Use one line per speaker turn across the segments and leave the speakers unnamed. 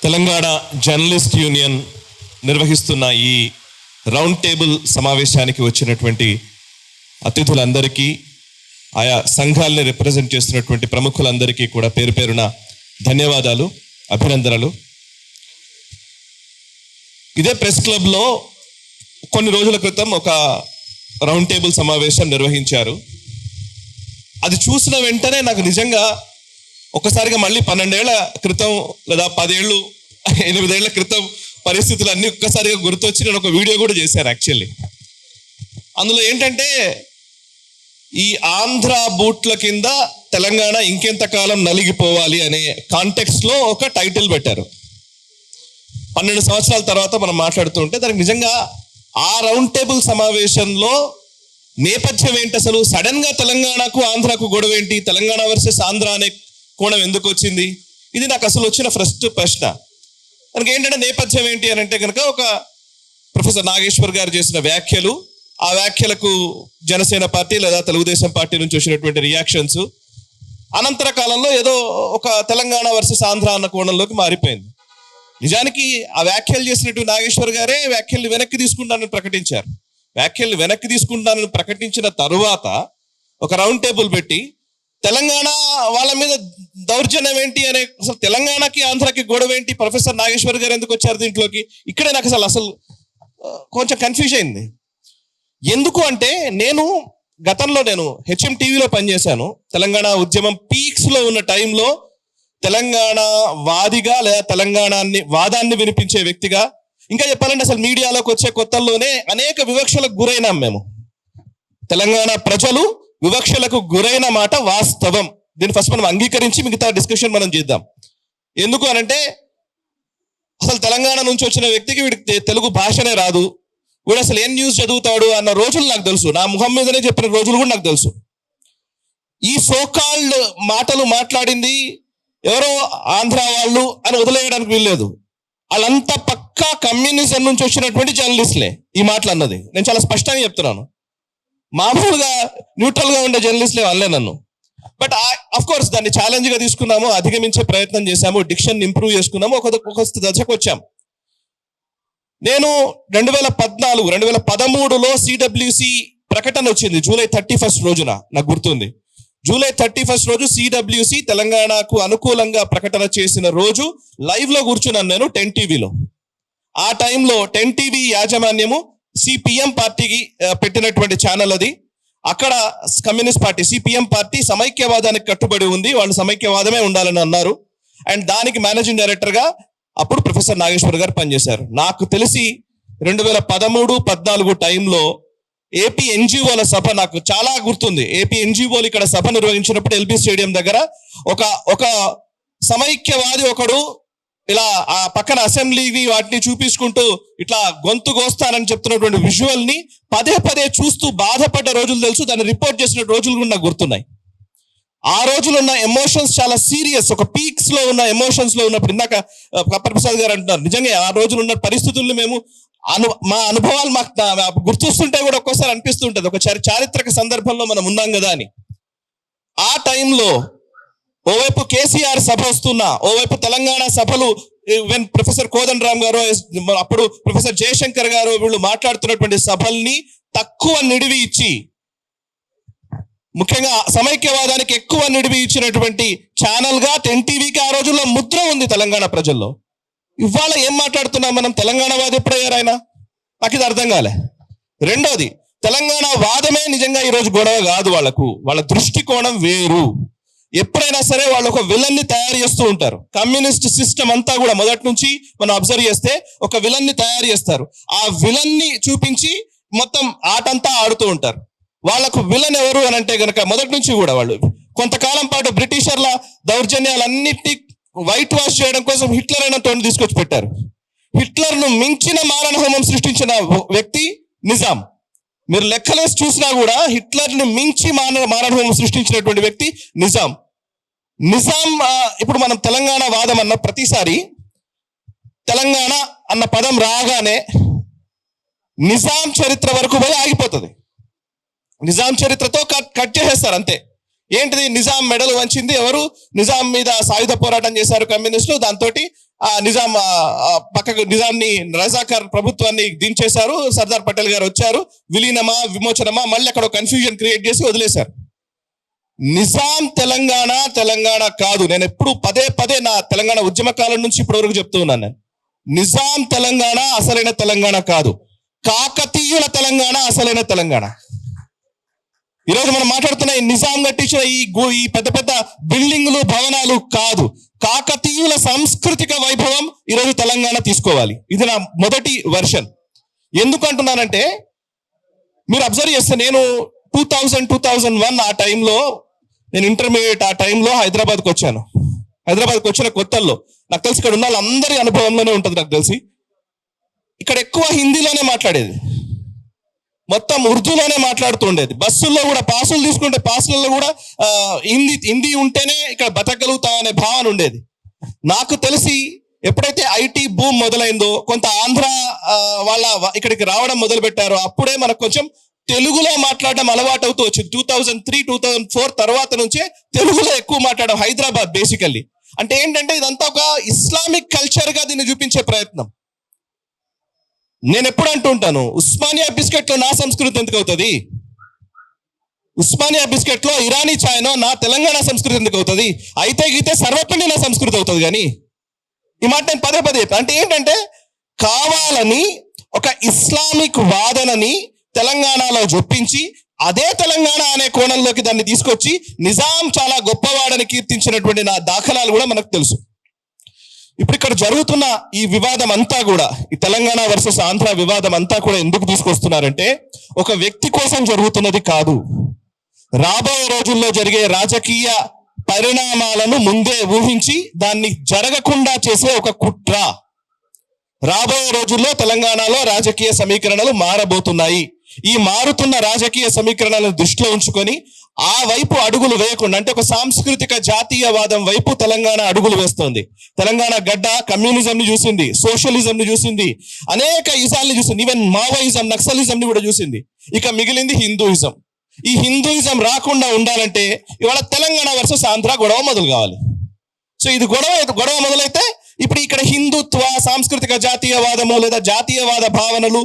Telangana journalist union నిర్వహిస్తున్న ఈ round table సమావేశానికి వచ్చినటువంటి అతిథులందరికీ, ఆయా సంఘాలని రిప్రజెంట్ చేస్తున్నటువంటి ప్రముఖులందరికీ కూడా పేరు పేరున ధన్యవాదాలు, అభినందనలు. ఇదే ప్రెస్ క్లబ్లో కొన్ని రోజుల క్రితం ఒక రౌండ్ టేబుల్ సమావేశం నిర్వహించారు. అది చూసిన వెంటనే నాకు నిజంగా ఒకసారిగా మళ్ళీ 12 ఏళ్ల క్రితం లేదా 10 ఏళ్ళు 8 ఏళ్ల క్రితం పరిస్థితులు అన్నీ ఒక్కసారిగా గుర్తొచ్చి నేను ఒక వీడియో కూడా చేశాను. యాక్చువల్లీ అందులో ఏంటంటే, ఈ ఆంధ్ర బూట్ల కింద తెలంగాణ ఇంకెంతకాలం నలిగిపోవాలి అనే కాంటెక్స్లో ఒక టైటిల్ పెట్టారు. 12 సంవత్సరాల తర్వాత మనం మాట్లాడుతుంటే దానికి నిజంగా ఆ రౌండ్ టేబుల్ సమావేశంలో నేపథ్యం ఏంటి, అసలు సడన్ గా తెలంగాణకు ఆంధ్రాకు గొడవ ఏంటి, తెలంగాణ వర్సెస్ ఆంధ్ర అనే కోణం ఎందుకు వచ్చింది, ఇది నాకు అసలు వచ్చిన ఫస్ట్ ప్రశ్న. దానికి ఏంటంటే నేపథ్యం ఏంటి అని అంటే కనుక, ఒక ప్రొఫెసర్ నాగేశ్వర్ గారు చేసిన వ్యాఖ్యలు, ఆ వ్యాఖ్యలకు జనసేన పార్టీ లేదా తెలుగుదేశం పార్టీ నుంచి వచ్చినటువంటి రియాక్షన్స్, అనంతర కాలంలో ఏదో ఒక తెలంగాణ వర్సెస్ ఆంధ్ర అన్న కోణంలోకి మారిపోయింది. నిజానికి ఆ వ్యాఖ్యలు చేసినటువంటి నాగేశ్వర్ గారే వ్యాఖ్యల్ని వెనక్కి తీసుకుంటానని ప్రకటించారు. వ్యాఖ్యల్ని వెనక్కి తీసుకుంటానని ప్రకటించిన తరువాత ఒక రౌండ్ టేబుల్ పెట్టి తెలంగాణ వాళ్ళ మీద దౌర్జన్యం ఏంటి అనే, అసలు తెలంగాణకి ఆంధ్రాకి గొడవ ఏంటి, ప్రొఫెసర్ నాగేశ్వర్ గారు ఎందుకు వచ్చారు దీంట్లోకి, ఇక్కడే నాకు అసలు కొంచెం కన్ఫ్యూజ్ అయింది. ఎందుకు అంటే, గతంలో నేను హెచ్ఎం టీవీలో పనిచేశాను. తెలంగాణ ఉద్యమం పీక్స్లో ఉన్న టైంలో తెలంగాణ వాదిగా లేదా వాదాన్ని వినిపించే వ్యక్తిగా, ఇంకా చెప్పాలంటే అసలు మీడియాలోకి వచ్చే కొత్తల్లోనే అనేక వివక్షలకు గురైనాం మేము. తెలంగాణ ప్రజలు వివక్షలకు గురైన మాట వాస్తవం. దీన్ని ఫస్ట్ మనం అంగీకరించి మిగతా డిస్కషన్ మనం చేద్దాం. ఎందుకు అనంటే, అసలు తెలంగాణ నుంచి వచ్చిన వ్యక్తికి వీడికి తెలుగు భాషనే రాదు, వీడు అసలు ఏం న్యూస్ చదువుతాడు అన్న రోజులు నాకు తెలుసు. నా ముఖం మీదనే చెప్పిన రోజులు కూడా నాకు తెలుసు. ఈ సోకాల్డ్ మాటలు మాట్లాడింది ఎవరో ఆంధ్ర వాళ్ళు అని వదిలేయడానికి వీల్లేదు. వాళ్ళంతా పక్కా కమ్యూనిజం నుంచి వచ్చినటువంటి జర్నలిస్టులే ఈ మాటలు అన్నది. నేను చాలా స్పష్టంగా చెప్తున్నాను. మామూలుగా న్యూట్రల్ గా ఉండే జర్నలిస్టులే అనలే నన్ను. బట్ ఆఫ్ కోర్స్ దాన్ని ఛాలెంజ్ గా తీసుకున్నాము, అధిగమించే ప్రయత్నం చేశాము, డిక్షన్ ఇంప్రూవ్ చేసుకున్నాము, ఒక దశకు వచ్చాం. నేను 2013లో సిడబ్ల్యూసి ప్రకటన వచ్చింది జూలై 31 రోజున, నాకు గుర్తుంది. జూలై 31 రోజు సిడబ్ల్యూసి తెలంగాణకు అనుకూలంగా ప్రకటన చేసిన రోజు లైవ్ లో కూర్చున్నాను నేను 10 టీవీలో. ఆ టైంలో 10 టీవీ యాజమాన్యము సిపిఎం పార్టీకి పెట్టినటువంటి ఛానల్ అది. అక్కడ కమ్యూనిస్ట్ పార్టీ సిపిఎం పార్టీ సమైక్యవాదానికి కట్టుబడి ఉంది, వాళ్ళు సమైక్యవాదమే ఉండాలని అన్నారు. అండ్ దానికి మేనేజింగ్ డైరెక్టర్ గా అప్పుడు ప్రొఫెసర్ నాగేశ్వర్ గారు పనిచేశారు. నాకు తెలిసి 2013-14 టైంలో ఏపీ ఎన్జిఓల సభ నాకు చాలా గుర్తుంది. ఏపీ ఎన్జిఓలు ఇక్కడ సభ నిర్వహించినప్పుడు ఎల్బీ స్టేడియం దగ్గర ఒక సమైక్యవాది ఒకడు ఇలా ఆ పక్కన అసెంబ్లీని వాటిని చూపించుకుంటూ ఇట్లా గొంతు కోస్తానని చెప్తున్నటువంటి విజువల్ ని పదే చూస్తూ బాధపడ్డ రోజులు తెలుసు. దాన్ని రిపోర్ట్ చేసిన రోజులు కూడా నాకు గుర్తున్నాయి. ఆ రోజులు ఉన్న ఎమోషన్స్ చాలా సీరియస్, ఒక పీక్స్ లో ఉన్న ఎమోషన్స్ లో ఉన్నప్పుడు ఇందాక కప్పర్ ప్రసాద్ గారు అంటున్నారు, నిజంగా ఆ రోజులు ఉన్న పరిస్థితుల్లో మేము మా అనుభవాలు మాకు గుర్తొస్తుంటే కూడా ఒక్కోసారి అనిపిస్తుంటది, ఒక చారిత్రక సందర్భంలో మనం ఉన్నాం కదా అని. ఆ టైంలో ఓవైపు కేసీఆర్ సభ వస్తున్నా, ఓవైపు తెలంగాణ సభలు, ఈవెన్ ప్రొఫెసర్ కోదండరామ్ గారు, అప్పుడు ప్రొఫెసర్ జయశంకర్ గారు వీళ్ళు మాట్లాడుతున్నటువంటి సభల్ని తక్కువ నిడివి ఇచ్చి, ముఖ్యంగా సమైక్యవాదానికి ఎక్కువ నిడివి ఇచ్చినటువంటి ఛానల్ గా 10 టీవీకి ఆ రోజుల్లో ముద్ర ఉంది తెలంగాణ ప్రజల్లో. ఇవాళ ఏం మాట్లాడుతున్నాం మనం, తెలంగాణ వాది ఎప్పుడయ్యారు ఆయన, నాకు ఇది అర్థం కాలే. రెండోది, తెలంగాణ వాదమే నిజంగా ఈరోజు గొడవ కాదు, వాళ్ళ దృష్టికోణం వేరు. ఎప్పుడైనా సరే వాళ్ళు ఒక విలన్ ని తయారు చేస్తూ ఉంటారు. కమ్యూనిస్ట్ సిస్టమ్ అంతా కూడా మొదటి నుంచి మనం అబ్జర్వ్ చేస్తే ఒక విలన్ ని తయారు చేస్తారు. ఆ విలన్ ని చూపించి మొత్తం ఆటంతా ఆడుతూ ఉంటారు. వాళ్ళకు విలన్ ఎవరు అని అంటే గనక మొదటి నుంచి కూడా వాళ్ళు కొంతకాలం పాటు బ్రిటిషర్ల దౌర్జన్యాలన్నిటినీ వైట్ వాష్ చేయడం కోసం హిట్లర్ అయిన తోని తీసుకొచ్చి పెట్టారు. హిట్లర్ ను మించిన మారణ హోమం సృష్టించిన వ్యక్తి నిజాం. మీరు లెక్కలేసి చూసినా కూడా హిట్లర్ ని మించి మారణ హోమం సృష్టించినటువంటి వ్యక్తి నిజాం. ఇప్పుడు మనం తెలంగాణ వాదం అన్న ప్రతిసారి తెలంగాణ అన్న పదం రాగానే నిజాం చరిత్ర వరకు పోయి ఆగిపోతుంది. నిజాం చరిత్రతో కట్ చేసేస్తారు అంతే. ఏంటిది, నిజాం మెడలు వంచింది ఎవరు, నిజాం మీద సాయుధ పోరాటం చేశారు కమ్యూనిస్టులు, దాంతో పక్కకు నిజాన్ని రజాకార్ ప్రభుత్వాన్ని దించేశారు. సర్దార్ పటేల్ గారు వచ్చారు, విలీనమా విమోచనమా, మళ్ళీ అక్కడ కన్ఫ్యూజన్ క్రియేట్ చేసి వదిలేశారు. నిజాం తెలంగాణ కాదు. నేను ఎప్పుడు పదే పదే నా తెలంగాణ ఉద్యమ కాలం నుంచి ఇప్పటి వరకు చెప్తూ ఉన్నాను. నేను నిజాం తెలంగాణ అసలైన తెలంగాణ కాదు, కాకతీయుల తెలంగాణ అసలైన తెలంగాణ. ఈరోజు మనం మాట్లాడుతున్న ఈ నిజాం కట్టించిన ఈ పెద్ద పెద్ద బిల్డింగులు భవనాలు కాదు, కాకతీయుల సాంస్కృతిక వైభవం ఈరోజు తెలంగాణ తీసుకోవాలి. ఇది నా మొదటి వెర్షన్. ఎందుకంటున్నానంటే మీరు అబ్జర్వ్ చేస్తే నేను 2001 ఆ టైంలో, నేను ఇంటర్మీడియట్ ఆ టైంలో హైదరాబాద్కి వచ్చాను. హైదరాబాద్కి వచ్చిన కొత్తల్లో నాకు తెలిసి ఇక్కడ ఉన్న వాళ్ళందరి అనుభవంలోనే ఉంటుంది. నాకు తెలిసి ఇక్కడ ఎక్కువ హిందీలోనే మాట్లాడేది, మొత్తం ఉర్దూలోనే మాట్లాడుతూ ఉండేది. బస్సుల్లో కూడా పాసులు తీసుకుంటే పాసులలో కూడా హిందీ ఉంటేనే ఇక్కడ బతకగలుగుతాం అనే భావన ఉండేది. నాకు తెలిసి ఎప్పుడైతే ఐటీ బూమ్ మొదలైందో, కొంత ఆంధ్ర వాళ్ళ ఇక్కడికి రావడం మొదలు పెట్టారో, అప్పుడే మనకు కొంచెం తెలుగులో మాట్లాడడం అలవాటు అవుతూ వచ్చింది. 2003, 2004 తర్వాత నుంచే తెలుగులో ఎక్కువ మాట్లాడడం. హైదరాబాద్ బేసికల్లీ అంటే ఏంటంటే ఇదంతా ఒక ఇస్లామిక్ కల్చర్ గా దీన్ని చూపించే ప్రయత్నం. నేను ఎప్పుడు అంటుంటాను, ఉస్మానియా బిస్కెట్ లో నా సంస్కృతి ఎందుకు అవుతుంది? ఉస్మానియా బిస్కెట్ లో ఇరానీ ఛాయ్నో నా తెలంగాణ సంస్కృతి ఎందుకు అవుతుంది? అయితే గీతే సర్వపిండి నా సంస్కృతి అవుతుంది. కానీ ఈ మాట నేను పదే పదే అంటే ఏంటంటే కావాలని ఒక ఇస్లామిక్ వాదనని తెలంగాణలో జొప్పించి అదే తెలంగాణ అనే కోణంలోకి దాన్ని తీసుకొచ్చి నిజాం చాలా గొప్పవాడని కీర్తించినటువంటి నా దాఖలాలు కూడా మనకు తెలుసు. ఇప్పుడు ఇక్కడ జరుగుతున్న ఈ వివాదం అంతా కూడా, ఈ తెలంగాణ వర్సెస్ ఆంధ్ర వివాదం అంతా కూడా ఎందుకు తీసుకొస్తున్నారంటే ఒక వ్యక్తి కోసం జరుగుతున్నది కాదు, రాబోయే రోజుల్లో జరిగే రాజకీయ పరిణామాలను ముందే ఊహించి దాన్ని జరగకుండా చేసే ఒక కుట్ర. రాబోయే రోజుల్లో తెలంగాణలో రాజకీయ సమీకరణలు మారబోతున్నాయి. ఈ మారుతున్న రాజకీయ సమీకరణలను దృష్టిలో ఉంచుకొని ఆ వైపు అడుగులు వేయకుండా, అంటే ఒక సాంస్కృతిక జాతీయవాదం వైపు తెలంగాణ అడుగులు వేస్తోంది. తెలంగాణ గడ్డ కమ్యూనిజం ని చూసింది, సోషలిజం ని చూసింది, అనేక ఇజాల్ని చూసింది, ఈవెన్ మావోయిజం, నక్సలిజం ని కూడా చూసింది. ఇక మిగిలింది హిందూయిజం. ఈ హిందూయిజం రాకుండా ఉండాలంటే ఇవాళ తెలంగాణ వర్సెస్ ఆంధ్ర గొడవ మొదలు కావాలి. సో ఇది గొడవ మొదలైతే ఇప్పుడు ఇక్కడ హిందుత్వ, సాంస్కృతిక జాతీయవాదము లేదా జాతీయవాద భావనలు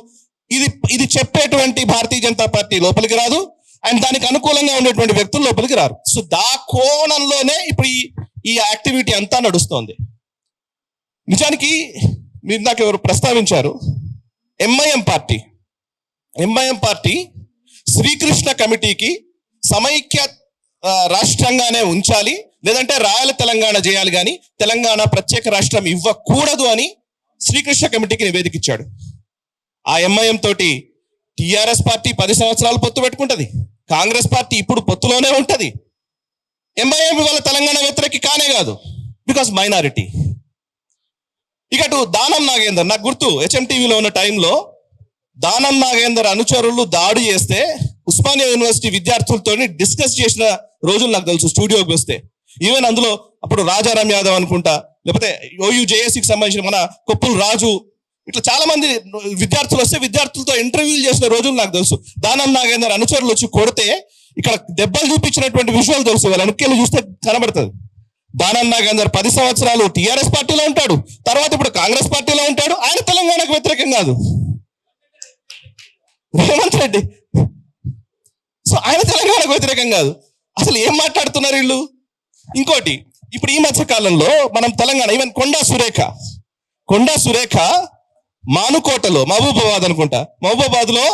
ఇది చెప్పేటువంటి భారతీయ జనతా పార్టీ లోపలికి రాదు, అండ్ దానికి అనుకూలంగా ఉండేటువంటి వ్యక్తులు లోపలికి రారు. సో కోణంలోనే ఇప్పుడు ఈ యాక్టివిటీ అంతా నడుస్తోంది. నిజానికి మీరు నాకు ఎవరు ప్రస్తావించారు, ఎంఐఎం పార్టీ శ్రీకృష్ణ కమిటీకి సమైక్య రాష్ట్రంగానే ఉంచాలి, లేదంటే రాయల తెలంగాణ చేయాలి, కానీ తెలంగాణ ప్రత్యేక రాష్ట్రం ఇవ్వకూడదు అని శ్రీకృష్ణ కమిటీకి నివేదిక ఇచ్చాడు. ఆ ఎంఐఎం తోటి టిఆర్ఎస్ పార్టీ 10 సంవత్సరాలు పొత్తు పెట్టుకుంటది, కాంగ్రెస్ పార్టీ ఇప్పుడు పొత్తులోనే ఉంటది. ఎంఐఎం ఇవాళ తెలంగాణ వ్యతిరేకి కానే కాదు, బికాస్ మైనారిటీ. ఇక దానం నాగేందర్, నాకు గుర్తు హెచ్ఎంటీవీలో ఉన్న టైంలో దానం నాగేందర్ అనుచరులు దాడి చేస్తే ఉస్మానియా యూనివర్సిటీ విద్యార్థులతో డిస్కస్ చేసిన రోజులు నాకు తెలుసు. స్టూడియోకి వస్తే ఈవెన్ అందులో అప్పుడు రాజారాం యాదవ్ అనుకుంటా, లేకపోతే OUJSకి సంబంధించిన మన కొప్పుల రాజు, ఇట్లా చాలా మంది విద్యార్థులు వస్తే విద్యార్థులతో ఇంటర్వ్యూలు చేసిన రోజులు నాకు తెలుసు. దానం నాగేందర్ అనుచరులు వచ్చి కొడితే ఇక్కడ దెబ్బలు చూపించినటువంటి విషయాలు తెలుసు, వాళ్ళ వెనక్కి చూస్తే కనబడుతుంది. దానం నాగేందర్ 10 సంవత్సరాలు టిఆర్ఎస్ పార్టీలో ఉంటాడు, తర్వాత ఇప్పుడు కాంగ్రెస్ పార్టీలో ఉంటాడు. ఆయన తెలంగాణకు వ్యతిరేకం కాదు, రేవంత్ రెడ్డి. సో ఆయన తెలంగాణకు వ్యతిరేకం కాదు. అసలు ఏం మాట్లాడుతున్నారు వీళ్ళు? ఇంకోటి, ఇప్పుడు ఈ మధ్య కాలంలో మనం తెలంగాణ, ఈవెన్ కొండా సురేఖ మానుకోటలో, మహబూబాబాద్ అనుకుంటా, మహబూబాబాద్ లో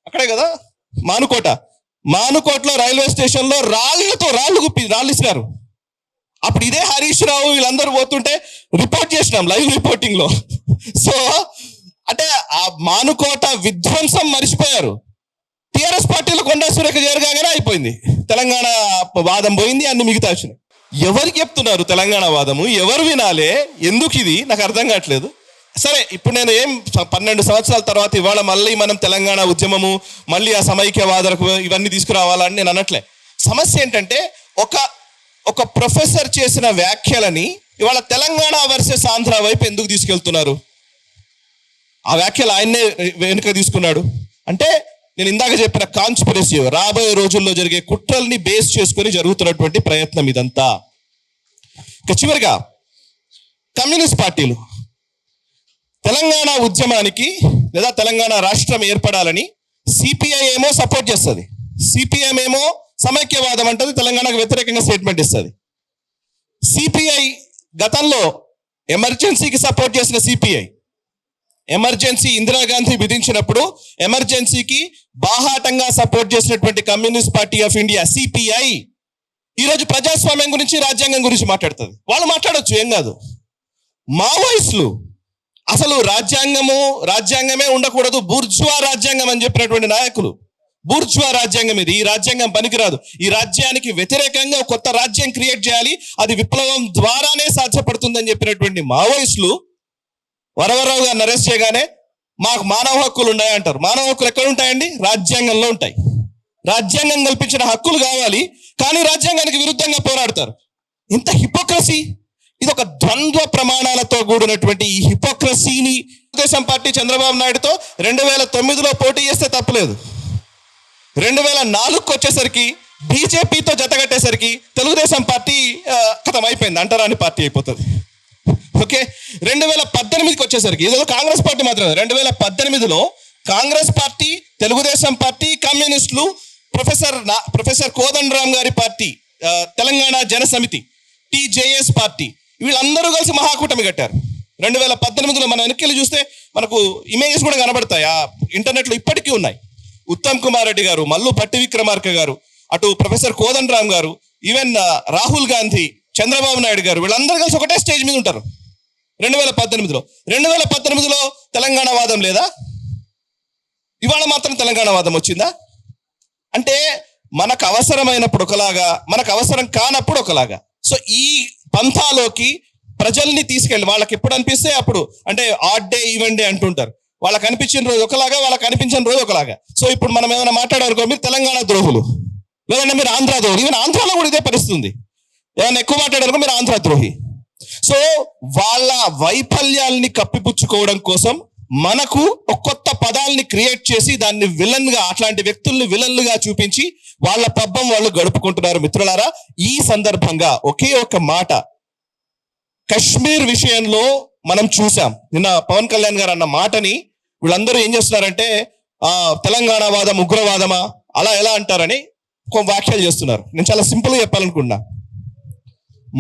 అక్కడే కదా మానుకోటలో రైల్వే స్టేషన్ లో రాళ్ళు ఇచ్చినారు. అప్పుడు ఇదే హరీష్ రావు వీళ్ళందరూ పోతుంటే రిపోర్ట్ చేసినాం లైవ్ రిపోర్టింగ్ లో. సో అంటే ఆ మానుకోట విధ్వంసం మర్చిపోయారు. టిఆర్ఎస్ పార్టీలో కొండా సురేఖ జరగానే అయిపోయింది, తెలంగాణ వాదం పోయింది, అన్ని మిగతా వచ్చినాయి. ఎవరికి చెప్తున్నారు తెలంగాణ వాదము? ఎవరు వినాలే? ఎందుకు ఇది నాకు అర్థం కావట్లేదు. సరే, ఇప్పుడు నేను 12 సంవత్సరాల తర్వాత ఇవాళ మళ్ళీ మనం తెలంగాణ ఉద్యమము, మళ్ళీ ఆ సమైక్యవాదులకు ఇవన్నీ తీసుకురావాలని నేను అనట్లే. సమస్య ఏంటంటే ఒక ప్రొఫెసర్ చేసిన వ్యాఖ్యలని ఇవాళ తెలంగాణ వర్సెస్ ఆంధ్ర వైపు ఎందుకు తీసుకెళ్తున్నారు? ఆ వ్యాఖ్యలు ఆయన్నే వెనుక తీసుకున్నాడు అంటే నేను ఇందాక చెప్పిన కాన్స్పిరసీ, రాబోయే రోజుల్లో జరిగే కుట్రల్ని బేస్ చేసుకొని జరుగుతున్నటువంటి ప్రయత్నం ఇదంతా. ఇక చివరిగా కమ్యూనిస్ట్ పార్టీలు తెలంగాణ ఉద్యమానికి లేదా తెలంగాణ రాష్ట్రం ఏర్పడాలని సిపిఐ ఏమో సపోర్ట్ చేస్తుంది, సిపిఎం ఏమో సమైక్యవాదం అంటది, తెలంగాణకు వ్యతిరేకంగా స్టేట్మెంట్ ఇస్తుంది. సిపిఐ గతంలో ఎమర్జెన్సీకి సపోర్ట్ చేసిన సిపిఐ ఎమర్జెన్సీ ఇందిరాగాంధీ విధించినప్పుడు ఎమర్జెన్సీకి బాహాటంగా సపోర్ట్ చేసినటువంటి communist party of India CPI ఈరోజు ప్రజాస్వామ్యం గురించి రాజ్యాంగం గురించి మాట్లాడుతుంది. వాళ్ళు మాట్లాడొచ్చు, ఏం కాదు. మావోయిస్టులు అసలు రాజ్యాంగమే ఉండకూడదు, బూర్జువా రాజ్యాంగం అని చెప్పినటువంటి నాయకులు, బూర్జువా రాజ్యాంగం ఇది, ఈ రాజ్యాంగం పనికిరాదు, ఈ రాజ్యానికి వ్యతిరేకంగా కొత్త రాజ్యం క్రియేట్ చేయాలి, అది విప్లవం ద్వారానే సాధ్యపడుతుందని చెప్పినటువంటి మావోయిస్టులు వరవరరావు గారిని అరెస్ట్ చేయగానే మాకు మానవ హక్కులు ఉన్నాయంటారు. మానవ హక్కులు ఎక్కడ ఉంటాయండి? రాజ్యాంగంలో ఉంటాయి. రాజ్యాంగం కల్పించిన హక్కులు కావాలి, కానీ రాజ్యాంగానికి విరుద్ధంగా పోరాడతారు. ఇంత హిపోక్రసీ, ఇది ఒక ద్వంద్వ ప్రమాణాలతో కూడినటువంటి ఈ హిపోక్రసీని తెలుగుదేశం పార్టీ చంద్రబాబు నాయుడుతో 2009లో పోటీ చేస్తే తప్పలేదు. 2004కు వచ్చేసరికి బీజేపీతో జతగట్టేసరికి తెలుగుదేశం పార్టీ ఖతం అయిపోయింది, అంటరాని పార్టీ అయిపోతుంది. ఓకే, 2018కి వచ్చేసరికి ఇదో కాంగ్రెస్ పార్టీ మాత్రమే. 2018లో కాంగ్రెస్ పార్టీ, తెలుగుదేశం పార్టీ, కమ్యూనిస్టులు, ప్రొఫెసర్ కోదండరామ్ గారి పార్టీ, తెలంగాణ జన సమితి, టీజేఎస్ పార్టీ, వీళ్ళందరూ కలిసి మహాకూటమి కట్టారు. 2018లో మనం వెనక్కి చూస్తే మనకు ఇమేజెస్ కూడా కనబడతాయి, ఆ ఇంటర్నెట్లో ఇప్పటికీ ఉన్నాయి. ఉత్తమ్ కుమార్ రెడ్డి గారు, మల్లు భట్టి విక్రమార్క గారు, అటు ప్రొఫెసర్ కోదండరామ్ గారు, ఈవెన్ రాహుల్ గాంధీ, చంద్రబాబు నాయుడు గారు, వీళ్ళందరూ కలిసి ఒకటే స్టేజ్ మీద ఉంటారు 2018లో. 2018లో తెలంగాణ వాదం లేదా? ఇవాళ మాత్రం తెలంగాణ వాదం వచ్చిందా? అంటే మనకు అవసరమైనప్పుడు ఒకలాగా, మనకు అవసరం కానప్పుడు ఒకలాగా. సో ఈ పంథాలోకి ప్రజల్ని తీసుకెళ్ళి వాళ్ళకి ఎప్పుడు అనిపిస్తే అప్పుడు, అంటే ఆడ్ డే ఈవెంట్ డే అంటుంటారు, వాళ్ళకి అనిపించిన రోజు ఒకలాగా, వాళ్ళకి అనిపించిన రోజు ఒకలాగా. సో ఇప్పుడు మనం ఏమైనా మాట్లాడారనుకో, మీరు తెలంగాణ ద్రోహులు, లేదంటే మీరు ఆంధ్ర ద్రోహులు. ఈవెన్ ఆంధ్రాలో కూడా ఇదే పరిస్థితి. ఏమైనా ఎక్కువ మాట్లాడారనుకో మీరు ఆంధ్ర ద్రోహి. సో వాళ్ళ వైఫల్యాల్ని కప్పిపుచ్చుకోవడం కోసం మనకు ఒక కొత్త పదాలని క్రియేట్ చేసి దాన్ని విలన్గా, అట్లాంటి వ్యక్తుల్ని విలన్లుగా చూపించి వాళ్ళ పబ్బం వాళ్ళు గడుపుకుంటున్నారు. మిత్రులారా, ఈ సందర్భంగా ఒకే ఒక మాట, కశ్మీర్ విషయంలో మనం చూసాం. నిన్న పవన్ కళ్యాణ్ గారు అన్న మాటని వీళ్ళందరూ ఏం చేస్తున్నారంటే తెలంగాణ వాదం ఉగ్రవాదమా అలా ఎలా అంటారని వ్యాఖ్యలు చేస్తున్నారు. నేను చాలా సింపుల్గా చెప్పాలనుకున్నా.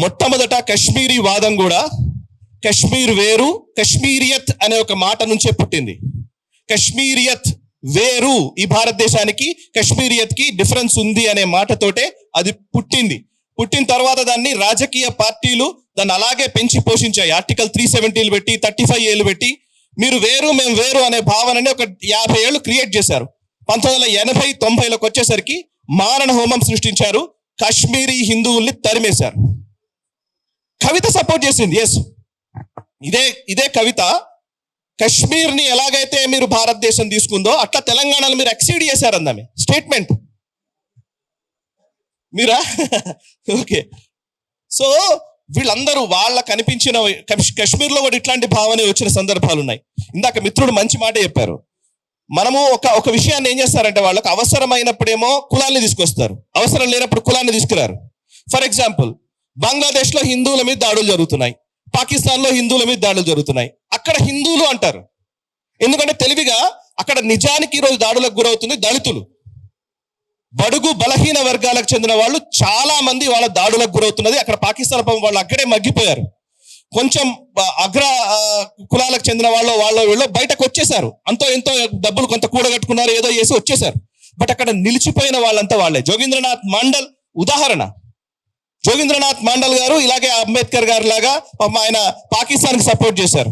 మొట్టమొదట కశ్మీరీ వాదం కూడా కశ్మీర్ వేరు, కశ్మీరియత్ అనే ఒక మాట నుంచే పుట్టింది. కశ్మీరియత్ వేరు, ఈ భారతదేశానికి కశ్మీరియత్కి డిఫరెన్స్ ఉంది అనే మాటతోటే అది పుట్టింది. పుట్టిన తర్వాత దాన్ని రాజకీయ పార్టీలు దాన్ని అలాగే పెంచి పోషించాయి. ఆర్టికల్ 370 పెట్టి, 35 ఏళ్ళు పెట్టి, మీరు వేరు మేము వేరు అనే భావనని ఒక 50 ఏళ్ళు క్రియేట్ చేశారు. 1980-90లకు వచ్చేసరికి మారణ హోమం సృష్టించారు, కాశ్మీరీ హిందువుల్ని తరిమేశారు. కవిత సపోర్ట్ చేసింది. ఎస్, ఇదే కవిత కశ్మీర్ని ఎలాగైతే మీరు భారతదేశం తీసుకుందో అట్లా తెలంగాణలో మీరు ఎక్సీడ్ చేశారు అందామే స్టేట్మెంట్ మీరా. ఓకే, సో వీళ్ళందరూ వాళ్ళకు అనిపించిన కశ్మీర్లో కూడా ఇట్లాంటి భావన వచ్చిన సందర్భాలు ఉన్నాయి. ఇందాక మిత్రుడు మంచి మాట చెప్పారు. మనము ఒక విషయాన్ని ఏం చేస్తారంటే వాళ్ళకు అవసరమైనప్పుడేమో కులాన్ని తీసుకొస్తారు, అవసరం లేనప్పుడు కులాన్ని తీసుకురారు. ఫర్ ఎగ్జాంపుల్, బంగ్లాదేశ్లో హిందువుల మీద దాడులు జరుగుతున్నాయి, పాకిస్తాన్లో హిందువుల మీద దాడులు జరుగుతున్నాయి. అక్కడ హిందువులు అంటారు ఎందుకంటే తెలివిగా అక్కడ నిజానికి ఈరోజు దాడులకు గురవుతుంది దళితులు, బడుగు బలహీన వర్గాలకు చెందిన వాళ్ళు చాలా మంది వాళ్ళ దాడులకు గురవుతున్నది. అక్కడ పాకిస్తాన్ వాళ్ళు అక్కడే మగ్గిపోయారు. కొంచెం అగ్ర కులాలకు చెందిన వీళ్ళు బయటకు వచ్చేసారు, అంతో ఎంతో డబ్బులు కొంత కూడగట్టుకున్నారు, ఏదో చేసి వచ్చేసారు. బట్ అక్కడ నిలిచిపోయిన వాళ్ళంతా వాళ్ళే. జోగేంద్రనాథ్ మండల్ ఉదాహరణ. జోగేంద్రనాథ్ మండల్ గారు ఇలాగే అంబేద్కర్ గారు లాగా ఆయన పాకిస్తాన్కి సపోర్ట్ చేశారు,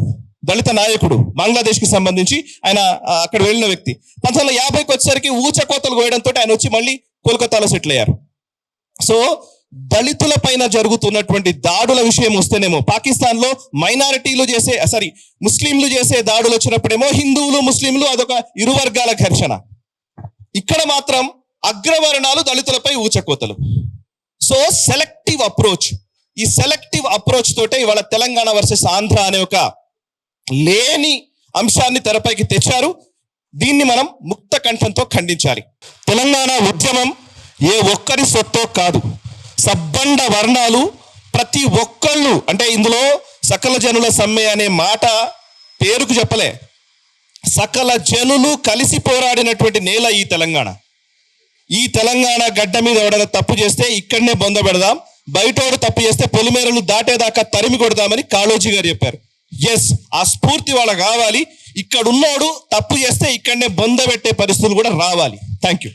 దళిత నాయకుడు, బంగ్లాదేశ్కి సంబంధించి ఆయన అక్కడ వెళ్ళిన వ్యక్తి. 1950కి వచ్చేసరికి ఊచకోతలు కోయడంతో ఆయన వచ్చి మళ్ళీ కోల్కతాలో సెటిల్ అయ్యారు. సో దళితుల పైన జరుగుతున్నటువంటి దాడుల విషయం వస్తేనేమో పాకిస్తాన్లో ముస్లింలు చేసే దాడులు వచ్చినప్పుడేమో హిందువులు ముస్లింలు అదొక ఇరు వర్గాల ఘర్షణ. ఇక్కడ మాత్రం అగ్రవర్ణాలు దళితులపై ఊచకోతలు. సో సెలెక్టివ్ అప్రోచ్, ఈ సెలెక్టివ్ అప్రోచ్ తోటే ఇవాళ తెలంగాణ వర్సెస్ ఆంధ్ర అనే ఒక లేని అంశాన్ని తెరపైకి తెచ్చారు. దీన్ని మనం ముక్త కంఠంతో ఖండించాలి. తెలంగాణ ఉద్యమం ఏ ఒక్కరి సొత్తో కాదు, సబ్బండ వర్ణాలు ప్రతి ఒక్కళ్ళు, అంటే ఇందులో సకల జనుల సమ్మె అనే మాట పేరుకు చెప్పలే, సకల జనులు కలిసి పోరాడినటువంటి నేల ఈ తెలంగాణ. ఈ తెలంగాణ గడ్డ మీద ఎవడైనా తప్పు చేస్తే ఇక్కడనే బొంద పెడదాం, బయటోడు తప్పు చేస్తే పొలిమేరలు దాటేదాకా తరిమి కొడదామని కాళోజీ గారు చెప్పారు. ఎస్, ఆ స్ఫూర్తి వాళ్ళకి కావాలి. ఇక్కడ ఉన్నోడు తప్పు చేస్తే ఇక్కడనే బొంద పెట్టే పరిస్థితులు కూడా రావాలి. Thank you.